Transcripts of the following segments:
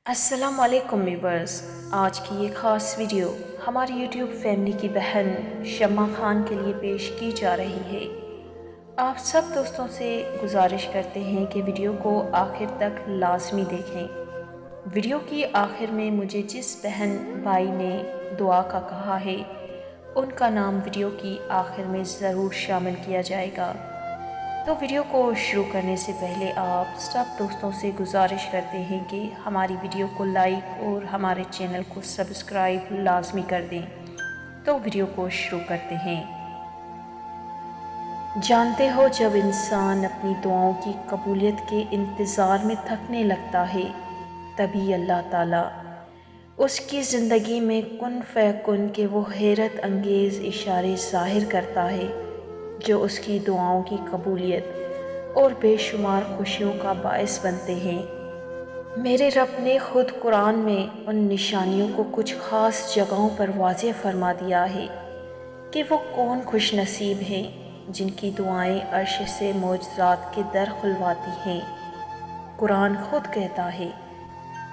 السلام علیکم ویورز، آج کی یہ خاص ویڈیو ہماری یوٹیوب فیملی کی بہن شمع خان کے لیے پیش کی جا رہی ہے۔ آپ سب دوستوں سے گزارش کرتے ہیں کہ ویڈیو کو آخر تک لازمی دیکھیں۔ ویڈیو کی آخر میں مجھے جس بہن بھائی نے دعا کا کہا ہے ان کا نام ویڈیو کی آخر میں ضرور شامل کیا جائے گا۔ تو ویڈیو کو شروع کرنے سے پہلے آپ سب دوستوں سے گزارش کرتے ہیں کہ ہماری ویڈیو کو لائک اور ہمارے چینل کو سبسکرائب لازمی کر دیں۔ تو ویڈیو کو شروع کرتے ہیں۔ جانتے ہو، جب انسان اپنی دعاؤں کی قبولیت کے انتظار میں تھکنے لگتا ہے تبھی اللہ تعالیٰ اس کی زندگی میں کن فیکن کے وہ حیرت انگیز اشارے ظاہر کرتا ہے جو اس کی دعاؤں کی قبولیت اور بے شمار خوشیوں کا باعث بنتے ہیں۔ میرے رب نے خود قرآن میں ان نشانیوں کو کچھ خاص جگہوں پر واضح فرما دیا ہے کہ وہ کون خوش نصیب ہیں جن کی دعائیں عرش سے معجزات کے در کھلواتی ہیں۔ قرآن خود کہتا ہے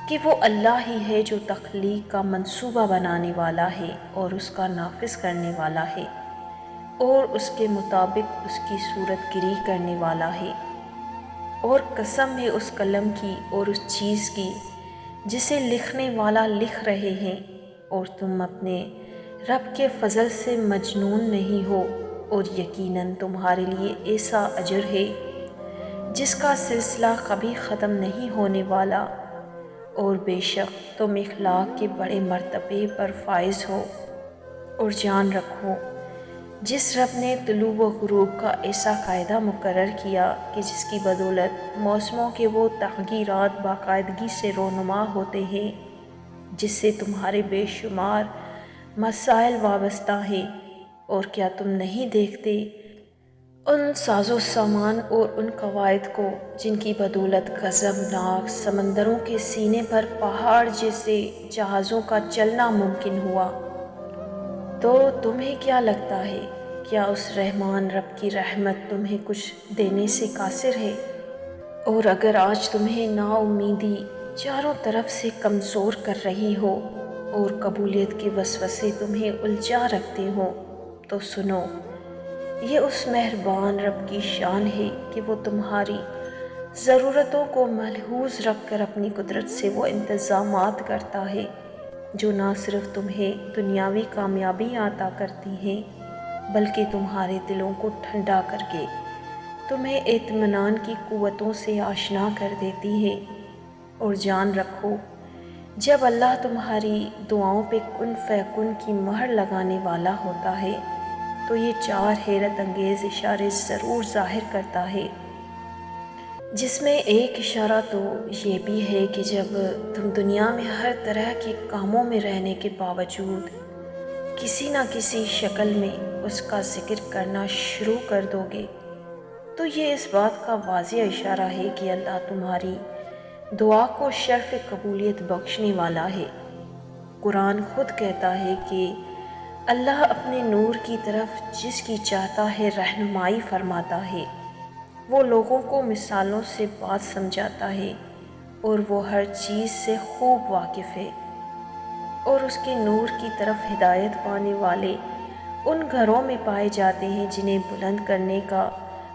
کہ وہ اللہ ہی ہے جو تخلیق کا منصوبہ بنانے والا ہے اور اس کا نافذ کرنے والا ہے اور اس کے مطابق اس کی صورت گری کرنے والا ہے۔ اور قسم ہے اس قلم کی اور اس چیز کی جسے لکھنے والا لکھ رہے ہیں، اور تم اپنے رب کے فضل سے مجنون نہیں ہو، اور یقیناً تمہارے لیے ایسا اجر ہے جس کا سلسلہ کبھی ختم نہیں ہونے والا، اور بے شک تم اخلاق کے بڑے مرتبے پر فائز ہو۔ اور جان رکھو، جس رب نے طلوع و غروب کا ایسا قاعدہ مقرر کیا کہ جس کی بدولت موسموں کے وہ تغیرات باقاعدگی سے رونما ہوتے ہیں جس سے تمہارے بے شمار مسائل وابستہ ہیں، اور کیا تم نہیں دیکھتے ان ساز و سامان اور ان قواعد کو جن کی بدولت غضبناک سمندروں کے سینے پر پہاڑ جیسے جہازوں کا چلنا ممکن ہوا؟ تو تمہیں کیا لگتا ہے، کیا اس رحمان رب کی رحمت تمہیں کچھ دینے سے قاصر ہے؟ اور اگر آج تمہیں نا امیدی چاروں طرف سے کمزور کر رہی ہو اور قبولیت کے وسوسے تمہیں الجھا رکھتے ہوں تو سنو، یہ اس مہربان رب کی شان ہے کہ وہ تمہاری ضرورتوں کو ملحوظ رکھ کر اپنی قدرت سے وہ انتظامات کرتا ہے جو نہ صرف تمہیں دنیاوی کامیابی عطا کرتی ہیں بلکہ تمہارے دلوں کو ٹھنڈا کر کے تمہیں اطمینان کی قوتوں سے آشنا کر دیتی ہے۔ اور جان رکھو، جب اللہ تمہاری دعاؤں پہ کن فیکن کی مہر لگانے والا ہوتا ہے تو یہ چار حیرت انگیز اشارے ضرور ظاہر کرتا ہے، جس میں ایک اشارہ تو یہ بھی ہے کہ جب تم دنیا میں ہر طرح کے کاموں میں رہنے کے باوجود کسی نہ کسی شکل میں اس کا ذکر کرنا شروع کر دو گے تو یہ اس بات کا واضح اشارہ ہے کہ اللہ تمہاری دعا کو شرف قبولیت بخشنے والا ہے۔ قرآن خود کہتا ہے کہ اللہ اپنے نور کی طرف جس کی چاہتا ہے رہنمائی فرماتا ہے، وہ لوگوں کو مثالوں سے بات سمجھاتا ہے، اور وہ ہر چیز سے خوب واقف ہے۔ اور اس کے نور کی طرف ہدایت پانے والے ان گھروں میں پائے جاتے ہیں جنہیں بلند کرنے کا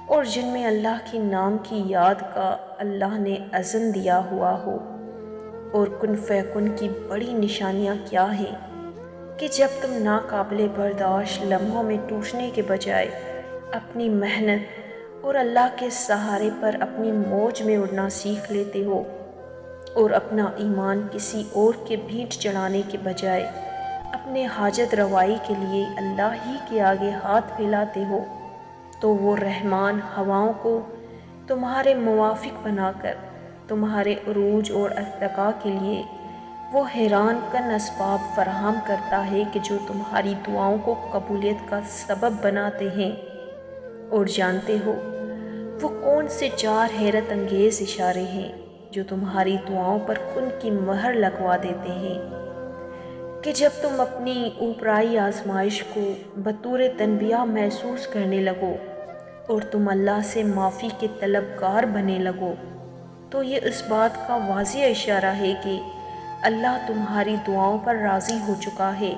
اور جن میں اللہ کے نام کی یاد کا اللہ نے اذن دیا ہوا ہو۔ اور کن فیکن کی بڑی نشانیاں کیا ہیں کہ جب تم ناقابل برداشت لمحوں میں ٹوٹنے کے بجائے اپنی محنت اور اللہ کے سہارے پر اپنی موج میں اڑنا سیکھ لیتے ہو، اور اپنا ایمان کسی اور کے بھیٹ چڑھانے کے بجائے اپنے حاجت روائی کے لیے اللہ ہی کے آگے ہاتھ پھیلاتے ہو، تو وہ رحمان ہواؤں کو تمہارے موافق بنا کر تمہارے عروج اور ارتقاء کے لیے وہ حیران کن اسباب فراہم کرتا ہے کہ جو تمہاری دعاؤں کو قبولیت کا سبب بناتے ہیں۔ اور جانتے ہو وہ کون سے چار حیرت انگیز اشارے ہیں جو تمہاری دعاؤں پر کن کی مہر لگوا دیتے ہیں کہ جب تم اپنی اوپرائی آزمائش کو بطور تنبیہ محسوس کرنے لگو اور تم اللہ سے معافی کے طلبگار بننے لگو تو یہ اس بات کا واضح اشارہ ہے کہ اللہ تمہاری دعاؤں پر راضی ہو چکا ہے۔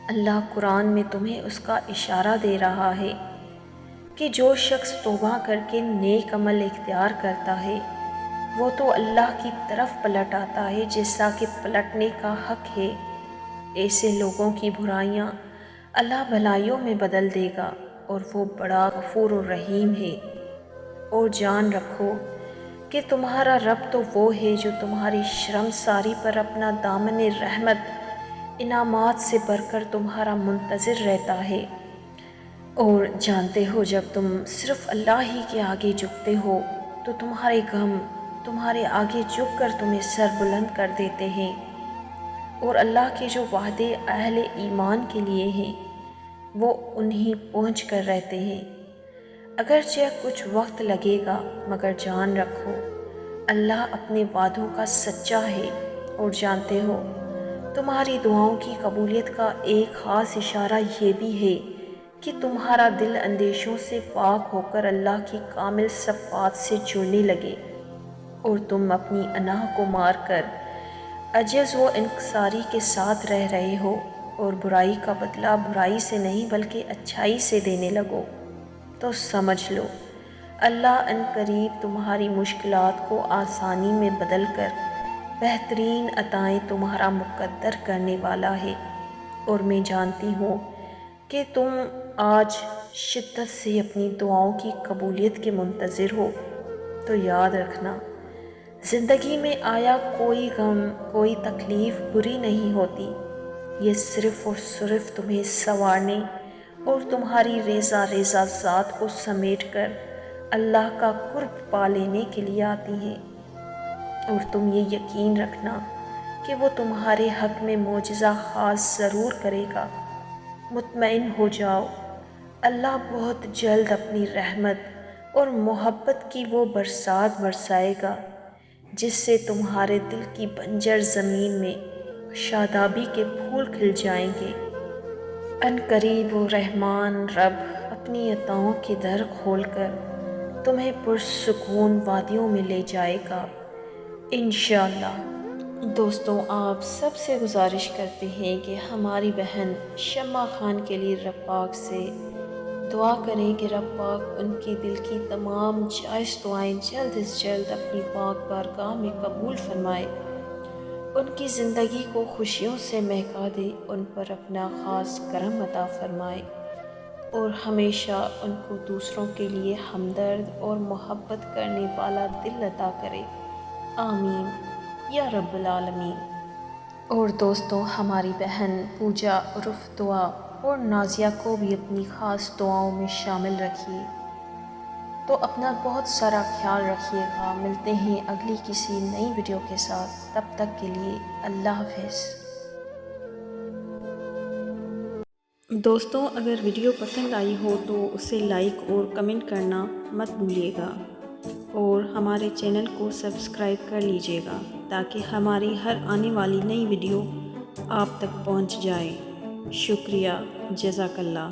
اللہ قرآن میں تمہیں اس کا اشارہ دے رہا ہے کہ جو شخص توبہ کر کے نیک عمل اختیار کرتا ہے وہ تو اللہ کی طرف پلٹ آتا ہے جیسا کہ پلٹنے کا حق ہے۔ ایسے لوگوں کی برائیاں اللہ بھلائیوں میں بدل دے گا اور وہ بڑا غفور و رحیم ہے۔ اور جان رکھو کہ تمہارا رب تو وہ ہے جو تمہاری شرمساری پر اپنا دامن رحمت انعامات سے بھر کر تمہارا منتظر رہتا ہے۔ اور جانتے ہو جب تم صرف اللہ ہی کے آگے جھکتے ہو تو تمہارے غم تمہارے آگے جھک کر تمہیں سر بلند کر دیتے ہیں، اور اللہ کے جو وعدے اہل ایمان کے لیے ہیں وہ انہیں پہنچ کر رہتے ہیں۔ اگرچہ کچھ وقت لگے گا مگر جان رکھو اللہ اپنے وعدوں کا سچا ہے۔ اور جانتے ہو تمہاری دعاؤں کی قبولیت کا ایک خاص اشارہ یہ بھی ہے کہ تمہارا دل اندیشوں سے پاک ہو کر اللہ کی کامل صفات سے جڑنے لگے، اور تم اپنی انا کو مار کر عجز و انکساری کے ساتھ رہ رہے ہو، اور برائی کا بدلہ برائی سے نہیں بلکہ اچھائی سے دینے لگو۔ تو سمجھ لو اللہ ان قریب تمہاری مشکلات کو آسانی میں بدل کر بہترین عطائیں تمہارا مقدر کرنے والا ہے۔ اور میں جانتی ہوں کہ تم آج شدت سے اپنی دعاؤں کی قبولیت کے منتظر ہو۔ تو یاد رکھنا زندگی میں آیا کوئی غم کوئی تکلیف بری نہیں ہوتی، یہ صرف اور صرف تمہیں سنوارنے اور تمہاری ریزہ ریزہ ذات کو سمیٹ کر اللہ کا قرب پا لینے کے لیے آتی ہیں۔ اور تم یہ یقین رکھنا کہ وہ تمہارے حق میں معجزہ خاص ضرور کرے گا۔ مطمئن ہو جاؤ اللہ بہت جلد اپنی رحمت اور محبت کی وہ برسات برسائے گا جس سے تمہارے دل کی بنجر زمین میں شادابی کے پھول کھل جائیں گے۔ ان قریب وہ رحمان رب اپنی عطاؤں کے در کھول کر تمہیں پرسکون وادیوں میں لے جائے گا انشاءاللہ۔ دوستوں آپ سب سے گزارش کرتے ہیں کہ ہماری بہن شمع خان کے لیے رب پاک سے دعا کریں کہ رب پاک ان کے دل کی تمام جائز دعائیں جلد از جلد اپنی پاک بارگاہ میں قبول فرمائے، ان کی زندگی کو خوشیوں سے مہکا دے، ان پر اپنا خاص کرم عطا فرمائے، اور ہمیشہ ان کو دوسروں کے لیے ہمدرد اور محبت کرنے والا دل عطا کرے، آمین یا رب العالمین۔ اور دوستوں ہماری بہن پوجا عرف دعا اور نازیہ کو بھی اپنی خاص دعاؤں میں شامل رکھیے۔ تو اپنا بہت سارا خیال رکھیے گا، ملتے ہیں اگلی کسی نئی ویڈیو کے ساتھ، تب تک کے لیے اللہ حافظ۔ دوستوں اگر ویڈیو پسند آئی ہو تو اسے لائک اور کمنٹ کرنا مت بھولیے گا، اور ہمارے چینل کو سبسکرائب کر لیجیے گا تاکہ ہماری ہر آنے والی نئی ویڈیو آپ تک پہنچ جائے۔ شکریہ، جزاک اللہ۔